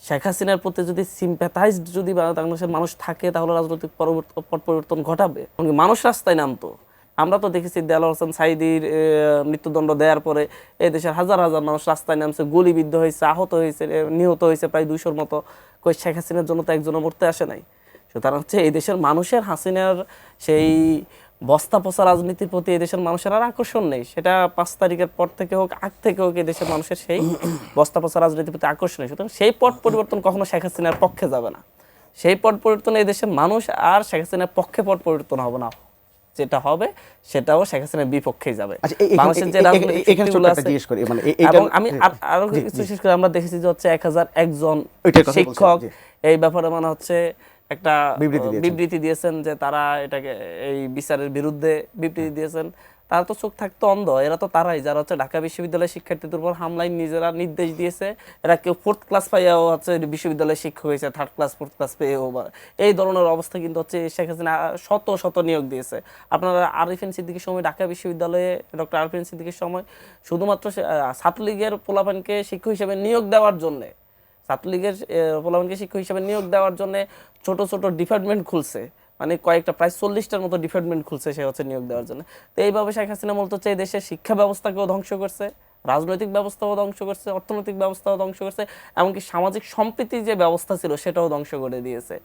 শেখ হাসিনার প্রতি যদি সিম্প্যাথাইজড যদি বাংলাদেশের মানুষ থাকে তাহলে রাজনৈতিক পট পরিবর্তন ঘটাবে। এমনকি মানুষ রাস্তায় নামতো। আমরা তো দেখেছি দেলোয়ার হোসেন সাঈদীর মৃত্যুদণ্ড দেওয়ার পরে এই দেশের হাজার হাজার মানুষ রাস্তায় নামছে, গুলিবিদ্ধ হয়েছে, আহত হয়েছে, নিহত হয়েছে প্রায় 200-র মতো। কই শেখ হাসিনার জন্য তো একজনও মরতে আসে নাই। সুতরাং হচ্ছে এই দেশের মানুষের হাসিনার সেই বস্তা পচা রাজনীতির প্রতি এই দেশের মানুষের আর আকর্ষণ নেই। সেটা 5 তারিখের পর থেকে হোক, আগ থেকে হোক, এই দেশের মানুষের সেই বস্তা পচা রাজনীতির প্রতি আকর্ষণ নেই। সুতরাং সেই পট পরিবর্তন কখনো শেখ হাসিনার পক্ষে যাবে না। সেই পট পরিবর্তন এই দেশের মানুষ আর শেখ হাসিনার পক্ষে পট পরিবর্তন হবে না। যেটা হবে সেটাও শেখ হাসিনার বিপক্ষেই যাবে। বাংলাদেশের যে এবং আমি আরো কিছু শেষ করে আমরা দেখেছি যে হচ্ছে 1001 জন শিক্ষক এই ব্যাপারে মানে হচ্ছে একটা বিবৃতি দিয়েছেন যে তারা এটাকে এই বিচারের বিরুদ্ধে বিবৃতি দিয়েছেন। তারা তো চোখ থাকতো অন্ধ। এরা তো তারাই যারা হচ্ছে ঢাকা বিশ্ববিদ্যালয়ের শিক্ষার্থীদের উপর হামলায় নিজেরা নির্দেশ দিয়েছে। এরা কেউ 4th ক্লাস পাইয়াও হচ্ছে বিশ্ববিদ্যালয়ের শিক্ষক হয়েছে, 3rd ক্লাস 4th ক্লাস পেয়েও। এই ধরনের অবস্থা কিন্তু হচ্ছে শেখ হাসিনা শত শত নিয়োগ দিয়েছে। আপনারা আরিফিন সিদ্দিকীর সময় ঢাকা বিশ্ববিদ্যালয়ে ডক্টর আরিফিন সিদ্দিকীর সময় শুধুমাত্র ছাত্রলীগের পোলাপানকে শিক্ষক হিসেবে নিয়োগ দেওয়ার জন্যে, ছাত্রলীগের পোলাপানকে শিক্ষক হিসেবে নিয়োগ দেওয়ার জন্য ছোট ছোট ডিপার্টমেন্ট খুলছে। মানে কয়েকটা প্রায় 40টার মতো ডিপার্টমেন্ট খুলছে সে হচ্ছে নিয়োগ দেওয়ার জন্য। তো এইভাবে শেখ হাসিনা মূলত হচ্ছে এই দেশের শিক্ষা ব্যবস্থাকেও ধ্বংস করছে, রাজনৈতিক ব্যবস্থাও ধ্বংস করছে, অর্থনৈতিক ব্যবস্থাও ধ্বংস করছে, এমনকি সামাজিক সম্প্রীতির যে ব্যবস্থা ছিল সেটাও ধ্বংস করে দিয়েছে।